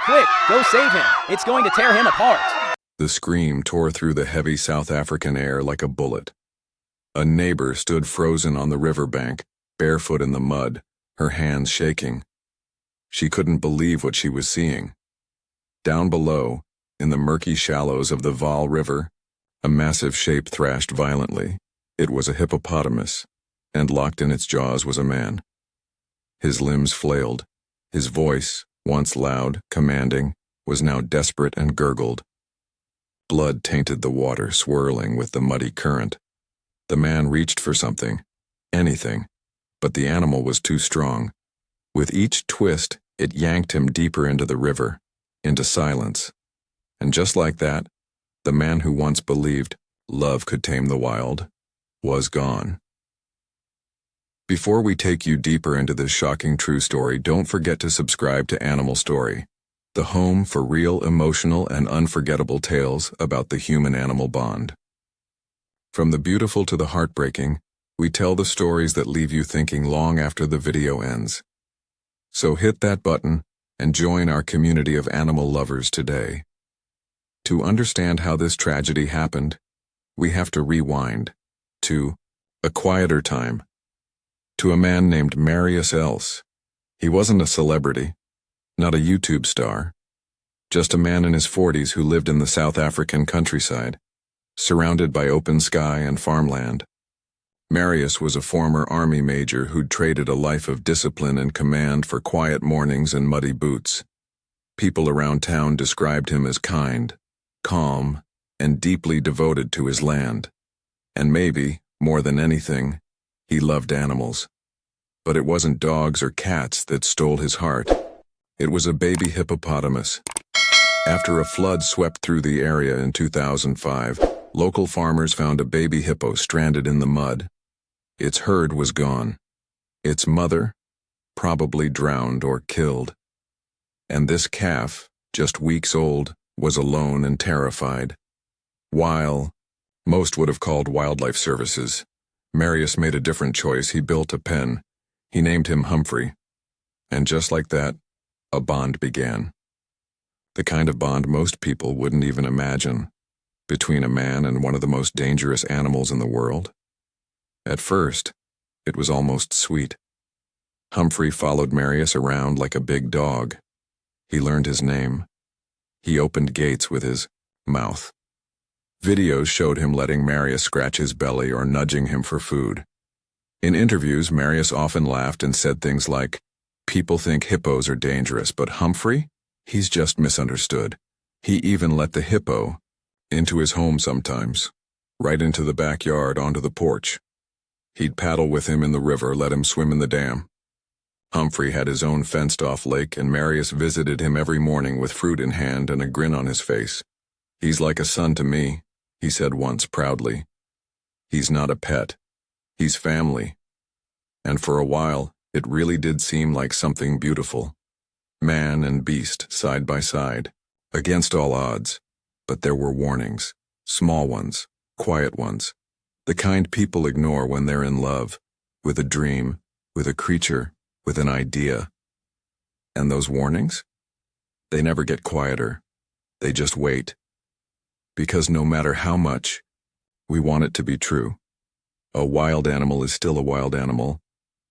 Quick, go save him. It's going to tear him apart. The scream tore through the heavy South African air like a bullet. A neighbor stood frozen on the riverbank, barefoot in the mud, her hands shaking. She couldn't believe what she was seeing. Down below, in the murky shallows of the Vaal River, a massive shape thrashed violently. It was a hippopotamus, and locked in its jaws was a man. His limbs flailed. His voice, once loud, commanding, was now desperate and gurgled. Blood tainted the water, swirling with the muddy current. The man reached for something, anything, but the animal was too strong. With each twist, it yanked him deeper into the river, into silence. And just like that, the man who once believed love could tame the wild was gone. Before we take you deeper into this shocking true story, don't forget to subscribe to Animal Story, the home for real, emotional, and unforgettable tales about the human-animal bond. From the beautiful to the heartbreaking, we tell the stories that leave you thinking long after the video ends. So hit that button and join our community of animal lovers today. To understand how this tragedy happened, we have to rewind to a quieter time, to a man named Marius Els. He wasn't a celebrity, not a YouTube star, just a man in his 40s who lived in the South African countryside, surrounded by open sky and farmland. Marius was a former army major who'd traded a life of discipline and command for quiet mornings and muddy boots. People around town described him as kind, calm, and deeply devoted to his land. And maybe, more than anything, he loved animals. But it wasn't dogs or cats that stole his heart. It was a baby hippopotamus. After a flood swept through the area in 2005, local farmers found a baby hippo stranded in the mud. Its herd was gone. Its mother, probably drowned or killed. And this calf, just weeks old, was alone and terrified. While most would have called wildlife services, Marius made a different choice. He built a pen. He named him Humphrey. And just like that, a bond began. The kind of bond most people wouldn't even imagine, between a man and one of the most dangerous animals in the world. At first, it was almost sweet. Humphrey followed Marius around like a big dog. He learned his name. He opened gates with his mouth. Videos showed him letting Marius scratch his belly or nudging him for food. In interviews, Marius often laughed and said things like, "People think hippos are dangerous, but Humphrey? He's just misunderstood." He even let the hippo into his home sometimes, right into the backyard onto the porch. He'd paddle with him in the river, let him swim in the dam. Humphrey had his own fenced-off lake, and Marius visited him every morning with fruit in hand and a grin on his face. "He's like a son to me," he said once proudly. "He's not a pet. He's family." And for a while, it really did seem like something beautiful. Man and beast side by side, against all odds. But there were warnings, small ones, quiet ones, the kind people ignore when they're in love, with a dream, with a creature, with an idea. And those warnings? They never get quieter. They just wait. Because no matter how much we want it to be true, a wild animal is still a wild animal,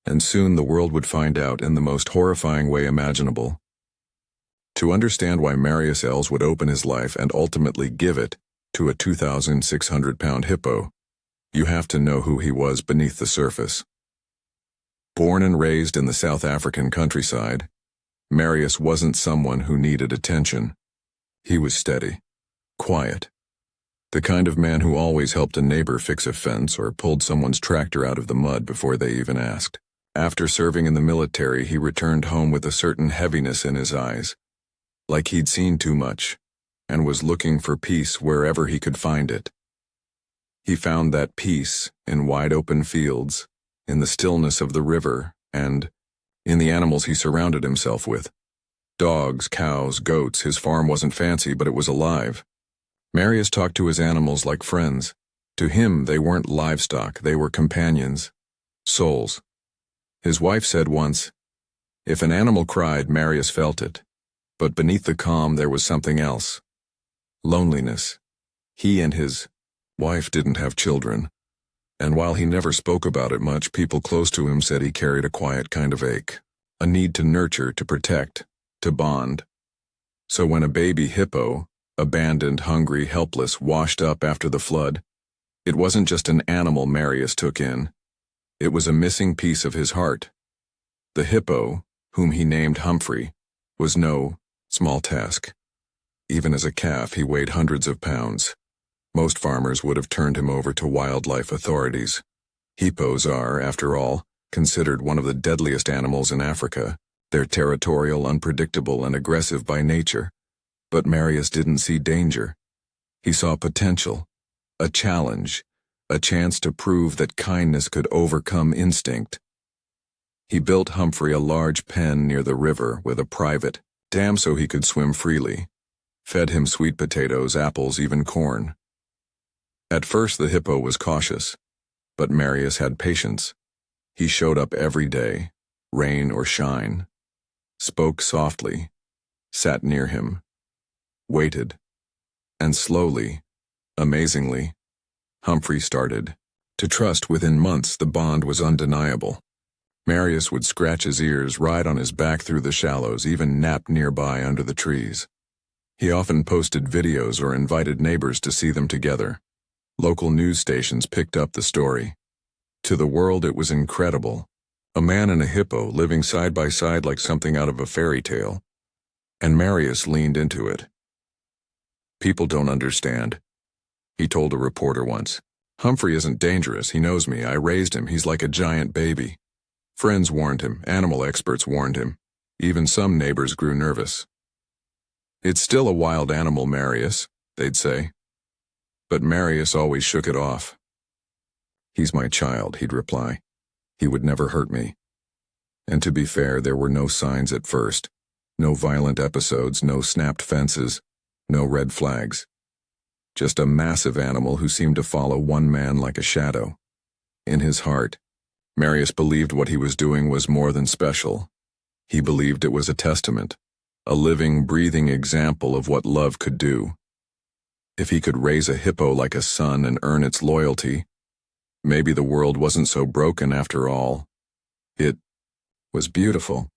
and soon the world would find out in the most horrifying way imaginable. To understand why Marius Els would open his life and ultimately give it to a 2,600-pound hippo, you have to know who he was beneath the surface. Born and raised in the South African countryside, Marius wasn't someone who needed attention. He was steady, quiet, the kind of man who always helped a neighbor fix a fence or pulled someone's tractor out of the mud before they even asked. After serving in the military, he returned home with a certain heaviness in his eyes, like he'd seen too much, and was looking for peace wherever he could find it. He found that peace in wide open fields, in the stillness of the river, and in the animals he surrounded himself with. Dogs, cows, goats. His farm wasn't fancy, but it was alive. Marius talked to his animals like friends. To him, they weren't livestock, they were companions, souls. His wife said once, "If an animal cried, Marius felt it. But beneath the calm there was something else. Loneliness. He and his wife didn't have children, and while he never spoke about it much, people close to him said he carried a quiet kind of ache, a need to nurture, to protect, to bond. So when a baby hippo, abandoned, hungry, helpless, washed up after the flood, it wasn't just an animal Marius took in. It was a missing piece of his heart. The hippo, whom he named Humphrey, was no small task. Even as a calf, he weighed hundreds of pounds. Most farmers would have turned him over to wildlife authorities. Hippos are, after all, considered one of the deadliest animals in Africa. They're territorial, unpredictable, and aggressive by nature. But Marius didn't see danger. He saw potential, a challenge, a chance to prove that kindness could overcome instinct. He built Humphrey a large pen near the river with a private dam so he could swim freely, fed him sweet potatoes, apples, even corn. At first the hippo was cautious, but Marius had patience. He showed up every day, rain or shine, spoke softly, sat near him, waited, and slowly, amazingly, Humphrey started to trust. Within months the bond was undeniable. Marius would scratch his ears, ride on his back through the shallows, even nap nearby under the trees. He often posted videos or invited neighbors to see them together. Local news stations picked up the story. To the world it was incredible. A man and a hippo living side by side like something out of a fairy tale. And Marius leaned into it. "People don't understand," he told a reporter once. "Humphrey isn't dangerous, he knows me, I raised him, he's like a giant baby." Friends warned him, animal experts warned him. Even some neighbors grew nervous. "It's still a wild animal, Marius," they'd say. But Marius always shook it off. "He's my child," he'd reply. "He would never hurt me." And to be fair, there were no signs at first. No violent episodes, no snapped fences, no red flags. Just a massive animal who seemed to follow one man like a shadow. In his heart, Marius believed what he was doing was more than special. He believed it was a testament, a living, breathing example of what love could do. If he could raise a hippo like a son and earn its loyalty, maybe the world wasn't so broken after all. It was beautiful.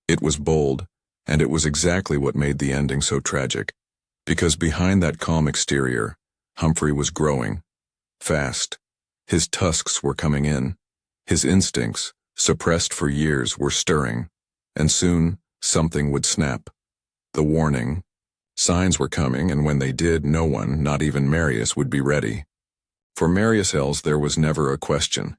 It was bold, and it was exactly what made the ending so tragic. Because behind that calm exterior, Humphrey was growing. Fast. His tusks were coming in. His instincts, suppressed for years, were stirring. And soon, something would snap. The warning. Signs were coming, and when they did, no one, not even Marius, would be ready. For Marius Els, there was never a question.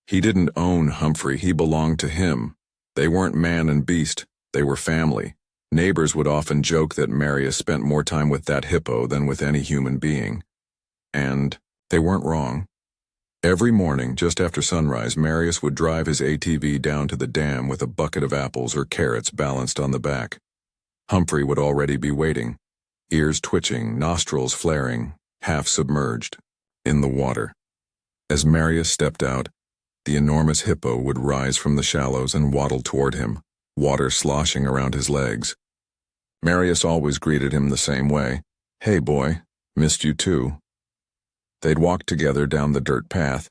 He didn't own Humphrey, he belonged to him. They weren't man and beast, they were family. Neighbors would often joke that Marius spent more time with that hippo than with any human being. And they weren't wrong. Every morning, just after sunrise, Marius would drive his ATV down to the dam with a bucket of apples or carrots balanced on the back. Humphrey would already be waiting, ears twitching, nostrils flaring, half submerged, in the water. As Marius stepped out, the enormous hippo would rise from the shallows and waddle toward him, water sloshing around his legs. Marius always greeted him the same way. "Hey boy, missed you too." They'd walk together down the dirt path.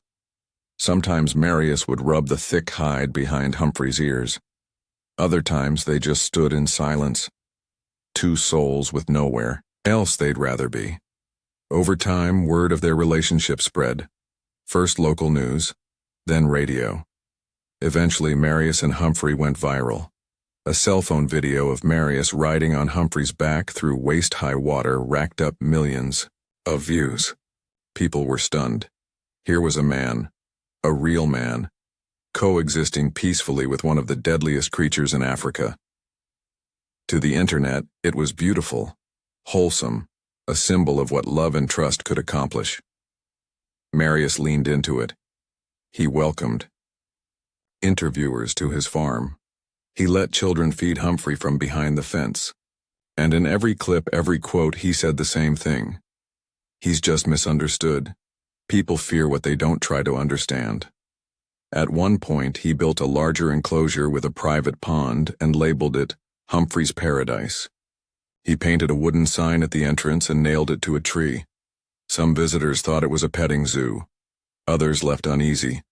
Sometimes Marius would rub the thick hide behind Humphrey's ears. Other times they just stood in silence. Two souls with nowhere else they'd rather be. Over time, word of their relationship spread. First local news, then radio. Eventually, Marius and Humphrey went viral. A cell phone video of Marius riding on Humphrey's back through waist-high water racked up millions of views. People were stunned. Here was a man, a real man, coexisting peacefully with one of the deadliest creatures in Africa. To the internet, it was beautiful, wholesome, a symbol of what love and trust could accomplish. Marius leaned into it. He welcomed interviewers to his farm. He let children feed Humphrey from behind the fence. And in every clip, every quote, he said the same thing. He's just misunderstood. People fear what they don't try to understand. At one point, he built a larger enclosure with a private pond and labeled it Humphrey's Paradise. He painted a wooden sign at the entrance and nailed it to a tree. Some visitors thought it was a petting zoo. Others left uneasy.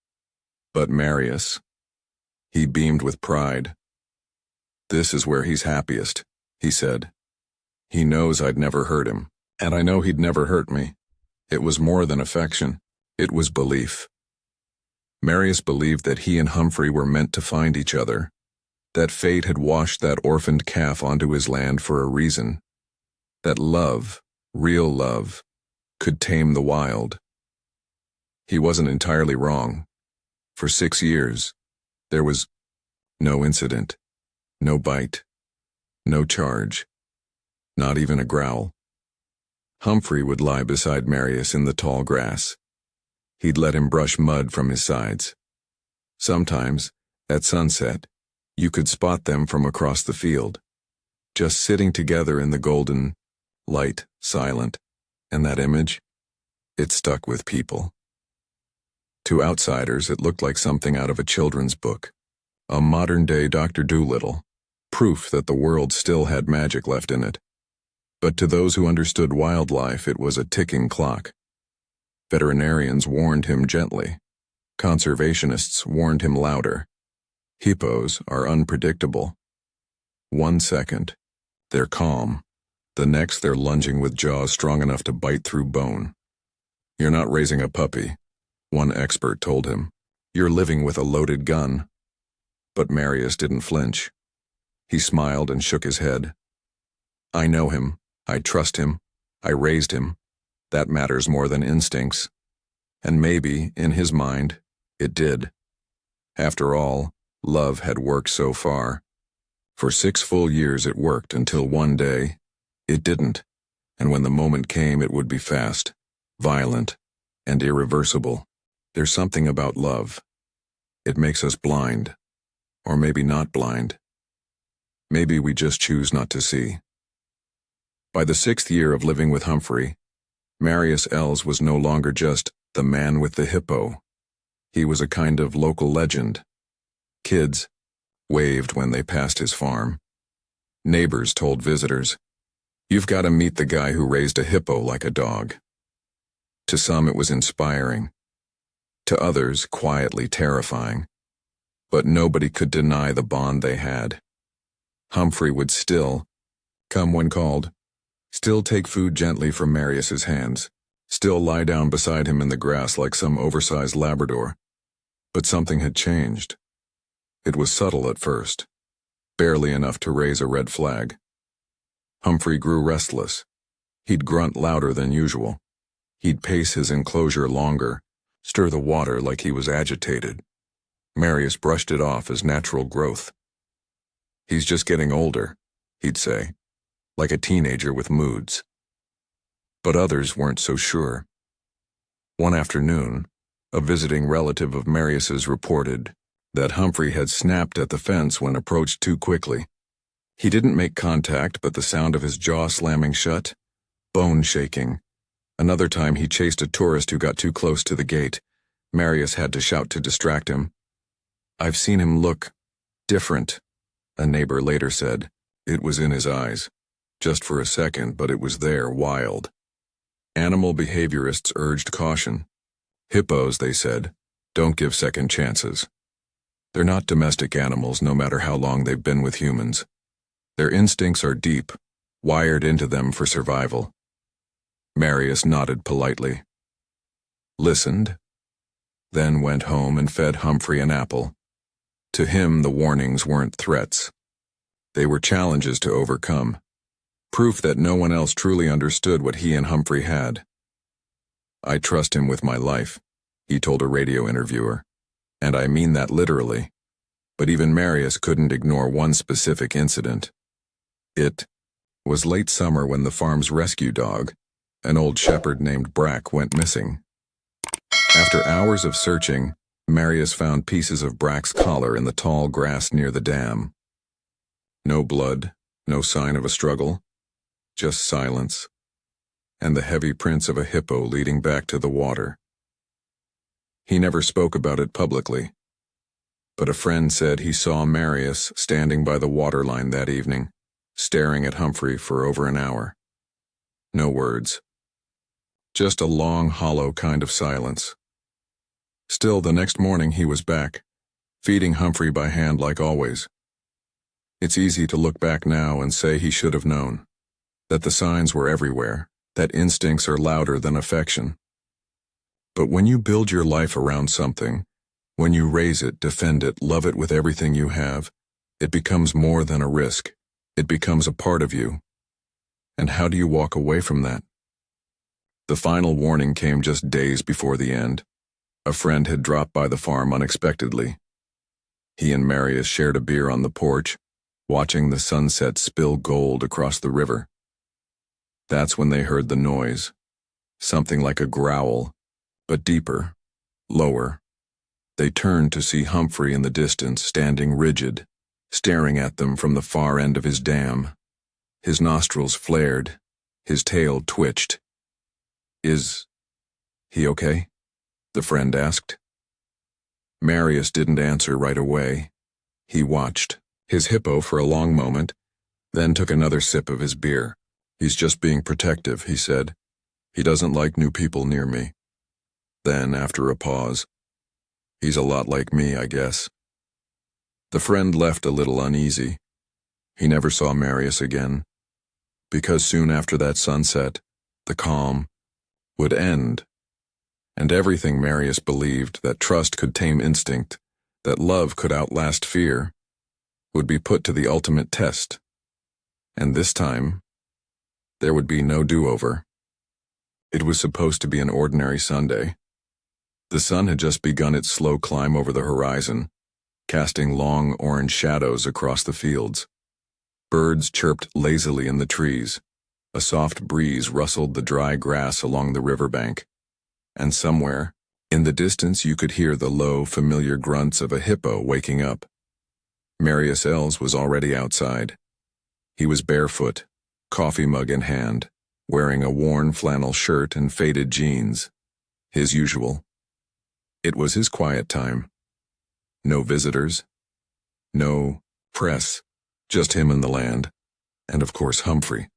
But Marius, he beamed with pride. "This is where he's happiest," he said. "He knows I'd never hurt him, and I know he'd never hurt me." It was more than affection. It was belief. Marius believed that he and Humphrey were meant to find each other, that fate had washed that orphaned calf onto his land for a reason, that love, real love, could tame the wild. He wasn't entirely wrong. For 6 years, there was no incident, no bite, no charge, not even a growl. Humphrey would lie beside Marius in the tall grass. He'd let him brush mud from his sides. Sometimes, at sunset, you could spot them from across the field, just sitting together in the golden light, silent, and that image, it stuck with people. To outsiders, it looked like something out of a children's book, a modern-day Dr. Dolittle, proof that the world still had magic left in it. But to those who understood wildlife, it was a ticking clock. Veterinarians warned him gently. Conservationists warned him louder. Hippos are unpredictable. 1 second, they're calm. The next, they're lunging with jaws strong enough to bite through bone. "You're not raising a puppy," one expert told him. "You're living with a loaded gun." But Marius didn't flinch. He smiled and shook his head. "I know him. I trust him. I raised him. That matters more than instincts." And maybe, in his mind, it did. After all, love had worked so far. For 6 full years it worked until one day, it didn't. And when the moment came, it would be fast, violent, and irreversible. There's something about love. It makes us blind. Or maybe not blind. Maybe we just choose not to see. By the 6th year of living with Humphrey, Marius Els was no longer just the man with the hippo. He was a kind of local legend. Kids waved when they passed his farm. Neighbors told visitors, "You've got to meet the guy who raised a hippo like a dog." To some it was inspiring. To others, quietly terrifying. But nobody could deny the bond they had. Humphrey would still come when called, still take food gently from Marius's hands, still lie down beside him in the grass like some oversized Labrador. But something had changed. It was subtle at first, barely enough to raise a red flag. Humphrey grew restless. He'd grunt louder than usual. He'd pace his enclosure longer, stir the water like he was agitated. Marius brushed it off as natural growth. "He's just getting older," he'd say, like a teenager with moods. But others weren't so sure. One afternoon, a visiting relative of Marius's reported that Humphrey had snapped at the fence when approached too quickly. He didn't make contact, but the sound of his jaw slamming shut, bone shaking. Another time he chased a tourist who got too close to the gate. Marius had to shout to distract him. "I've seen him look different," a neighbor later said. It was in his eyes. Just for a second, but it was there, wild. Animal behaviorists urged caution. Hippos, they said, don't give second chances. They're not domestic animals no matter how long they've been with humans. Their instincts are deep, wired into them for survival. Marius nodded politely, listened, then went home and fed Humphrey an apple. To him, the warnings weren't threats. They were challenges to overcome, proof that no one else truly understood what he and Humphrey had. "I trust him with my life," he told a radio interviewer, "and I mean that literally." But even Marius couldn't ignore one specific incident. It was late summer when the farm's rescue dog, an old shepherd named Brack, went missing. After hours of searching, Marius found pieces of Brack's collar in the tall grass near the dam. No blood, no sign of a struggle, just silence, and the heavy prints of a hippo leading back to the water. He never spoke about it publicly, but a friend said he saw Marius standing by the waterline that evening, staring at Humphrey for over an hour. No words. Just a long, hollow kind of silence. Still, the next morning he was back, feeding Humphrey by hand like always. It's easy to look back now and say he should have known, that the signs were everywhere, that instincts are louder than affection. But when you build your life around something, when you raise it, defend it, love it with everything you have, it becomes more than a risk. It becomes a part of you. And how do you walk away from that? The final warning came just days before the end. A friend had dropped by the farm unexpectedly. He and Marius shared a beer on the porch, watching the sunset spill gold across the river. That's when they heard the noise. Something like a growl, but deeper, lower. They turned to see Humphrey in the distance, standing rigid, staring at them from the far end of his dam. His nostrils flared, his tail twitched. "Is he okay?" the friend asked. Marius didn't answer right away. He watched his hippo for a long moment, then took another sip of his beer. "He's just being protective," he said. "He doesn't like new people near me." Then, after a pause, "He's a lot like me, I guess." The friend left a little uneasy. He never saw Marius again, because soon after that sunset, the calm would end. And everything Marius believed, that trust could tame instinct, that love could outlast fear, would be put to the ultimate test. And this time, there would be no do-over. It was supposed to be an ordinary Sunday. The sun had just begun its slow climb over the horizon, casting long orange shadows across the fields. Birds chirped lazily in the trees. A soft breeze rustled the dry grass along the riverbank. And somewhere, in the distance, you could hear the low, familiar grunts of a hippo waking up. Marius Els was already outside. He was barefoot, coffee mug in hand, wearing a worn flannel shirt and faded jeans. His usual. It was his quiet time. No visitors. No press. Just him and the land. And of course Humphrey.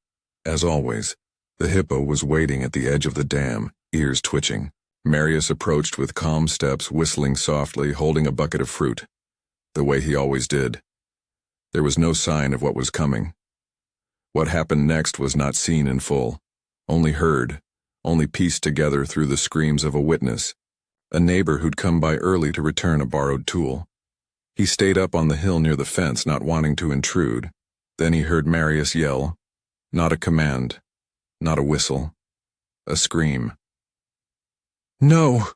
As always, the hippo was waiting at the edge of the dam, ears twitching. Marius approached with calm steps, whistling softly, holding a bucket of fruit, the way he always did. There was no sign of what was coming. What happened next was not seen in full, only heard, only pieced together through the screams of a witness, a neighbor who'd come by early to return a borrowed tool. He stayed up on the hill near the fence, not wanting to intrude. Then he heard Marius yell, not a command, not a whistle, a scream. "No!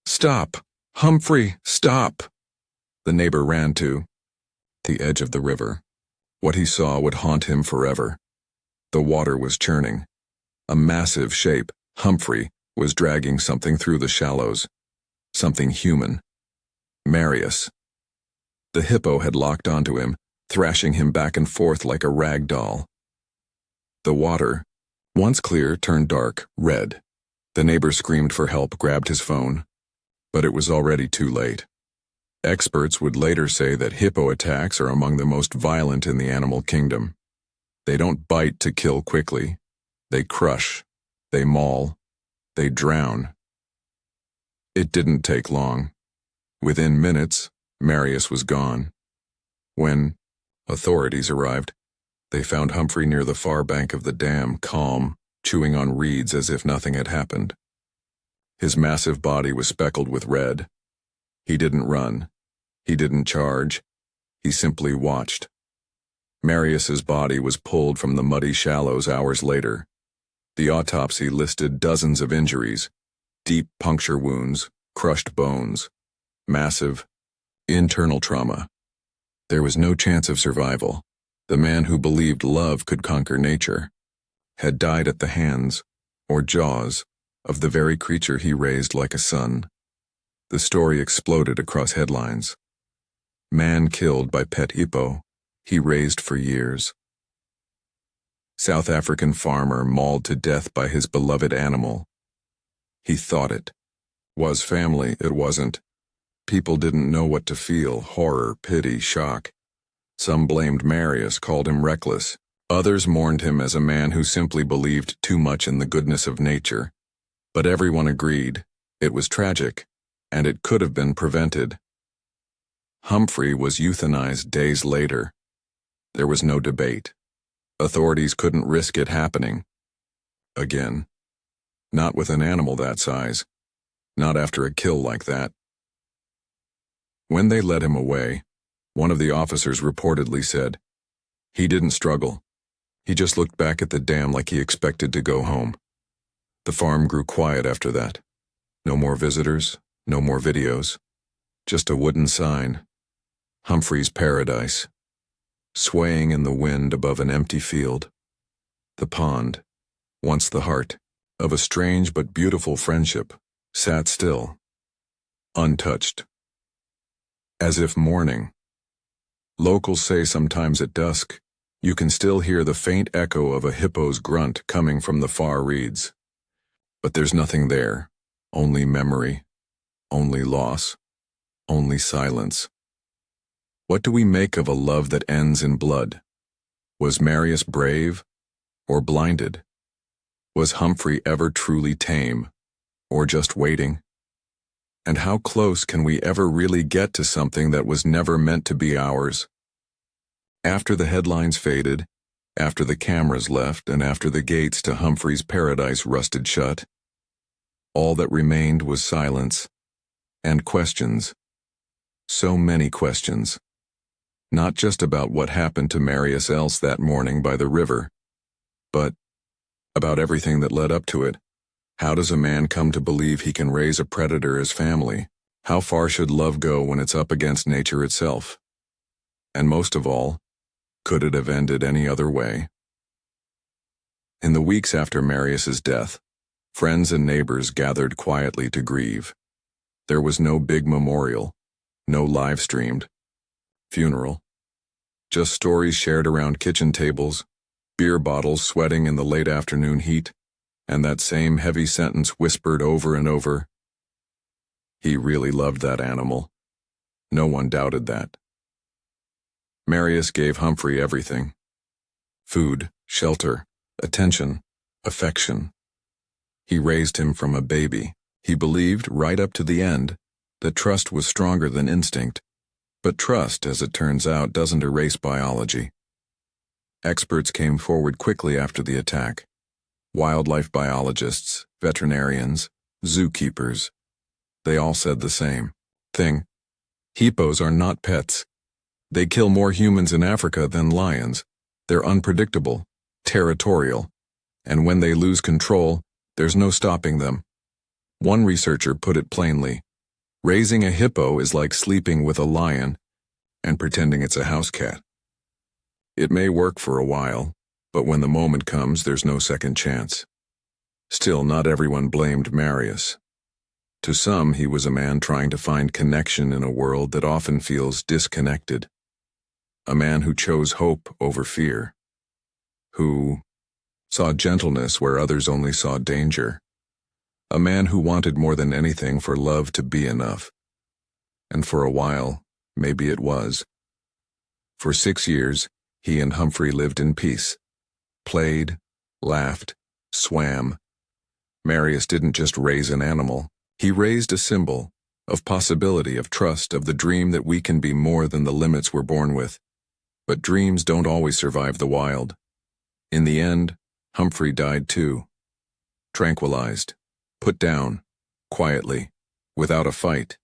Stop! Humphrey, stop!" The neighbor ran to the edge of the river. What he saw would haunt him forever. The water was churning. A massive shape, Humphrey, was dragging something through the shallows. Something human. Marius. The hippo had locked onto him, thrashing him back and forth like a rag doll. The water, once clear, turned dark, red. The neighbor screamed for help, grabbed his phone. But it was already too late. Experts would later say that hippo attacks are among the most violent in the animal kingdom. They don't bite to kill quickly. They crush. They maul. They drown. It didn't take long. Within minutes, Marius was gone. When authorities arrived, they found Humphrey near the far bank of the dam, calm, chewing on reeds as if nothing had happened. His massive body was speckled with red. He didn't run. He didn't charge. He simply watched. Marius's body was pulled from the muddy shallows hours later. The autopsy listed dozens of injuries, deep puncture wounds, crushed bones, massive internal trauma. There was no chance of survival. The man who believed love could conquer nature had died at the hands, or jaws, of the very creature he raised like a son. The story exploded across headlines. Man killed by pet hippo he raised for years. South African farmer mauled to death by his beloved animal. He thought it was family, it wasn't. People didn't know what to feel, horror, pity, shock. Some blamed Marius, called him reckless. Others mourned him as a man who simply believed too much in the goodness of nature. But everyone agreed it was tragic, and it could have been prevented. Humphrey was euthanized days later. There was no debate. Authorities couldn't risk it happening again. Not with an animal that size. Not after a kill like that. When they led him away, one of the officers reportedly said, "He didn't struggle. He just looked back at the dam like he expected to go home." The farm grew quiet after that. No more visitors, no more videos. Just a wooden sign. Humphrey's Paradise. Swaying in the wind above an empty field. The pond, once the heart of a strange but beautiful friendship, sat still, untouched. As if mourning. Locals say sometimes at dusk, you can still hear the faint echo of a hippo's grunt coming from the far reeds. But there's nothing there, only memory, only loss, only silence. What do we make of a love that ends in blood? Was Marius brave or blinded? Was Humphrey ever truly tame, or just waiting? And how close can we ever really get to something that was never meant to be ours? After the headlines faded, after the cameras left, and after the gates to Humphrey's Paradise rusted shut, all that remained was silence and questions. So many questions. Not just about what happened to Marius Els that morning by the river, but about everything that led up to it. How does a man come to believe he can raise a predator as family? How far should love go when it's up against nature itself? And most of all, could it have ended any other way? In the weeks after Marius's death, friends and neighbors gathered quietly to grieve. There was no big memorial, no live-streamed funeral. Just stories shared around kitchen tables, beer bottles sweating in the late afternoon heat, and that same heavy sentence whispered over and over. He really loved that animal. No one doubted that. Marius gave Humphrey everything. Food, shelter, attention, affection. He raised him from a baby. He believed, right up to the end, that trust was stronger than instinct. But trust, as it turns out, doesn't erase biology. Experts came forward quickly after the attack. Wildlife biologists, veterinarians, zookeepers. They all said the same thing. Hippos are not pets. They kill more humans in Africa than lions. They're unpredictable, territorial, and when they lose control, there's no stopping them. One researcher put it plainly. Raising a hippo is like sleeping with a lion and pretending it's a house cat. It may work for a while, but when the moment comes, there's no second chance. Still, not everyone blamed Marius. To some, he was a man trying to find connection in a world that often feels disconnected. A man who chose hope over fear. Who saw gentleness where others only saw danger. A man who wanted more than anything for love to be enough. And for a while, maybe it was. For 6 years, he and Humphrey lived in peace. Played, laughed, swam. Marius didn't just raise an animal. He raised a symbol of possibility, of trust, of the dream that we can be more than the limits we're born with. But dreams don't always survive the wild. In the end, Humphrey died too. Tranquilized. Put down, quietly, without a fight.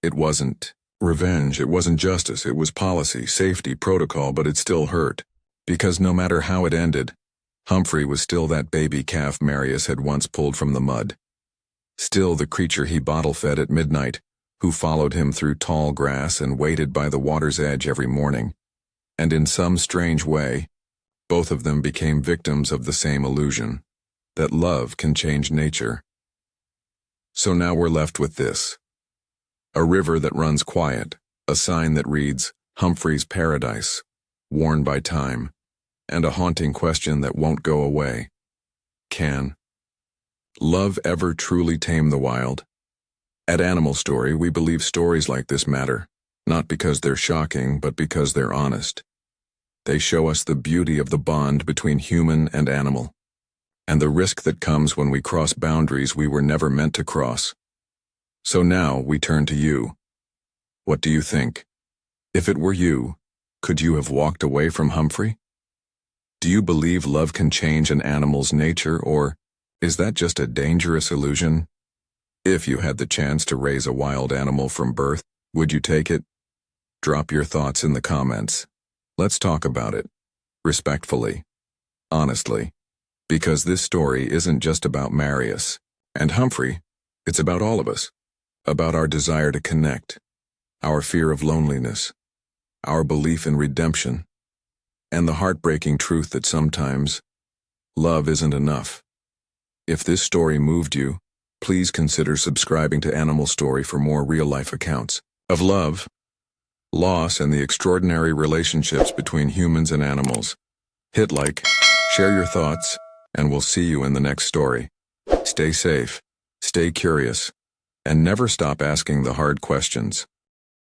It wasn't revenge, it wasn't justice, it was policy, safety, protocol, but it still hurt. Because no matter how it ended, Humphrey was still that baby calf Marius had once pulled from the mud. Still the creature he bottle-fed at midnight, who followed him through tall grass and waited by the water's edge every morning. And in some strange way, both of them became victims of the same illusion, that love can change nature. So now we're left with this. A river that runs quiet, a sign that reads, Humphrey's Paradise, worn by time, and a haunting question that won't go away. Can love ever truly tame the wild? At Animal Story, we believe stories like this matter, not because they're shocking, but because they're honest. They show us the beauty of the bond between human and animal, and the risk that comes when we cross boundaries we were never meant to cross. So now we turn to you. What do you think? If it were you, could you have walked away from Humphrey? Do you believe love can change an animal's nature, or is that just a dangerous illusion? If you had the chance to raise a wild animal from birth, would you take it? Drop your thoughts in the comments. Let's talk about it. Respectfully. Honestly. Because this story isn't just about Marius and Humphrey, it's about all of us. About our desire to connect, our fear of loneliness, our belief in redemption, and the heartbreaking truth that sometimes love isn't enough. If this story moved you, please consider subscribing to Animal Story for more real-life accounts of love, loss, and the extraordinary relationships between humans and animals. Hit like, share your thoughts, and we'll see you in the next story. Stay safe, stay curious, and never stop asking the hard questions.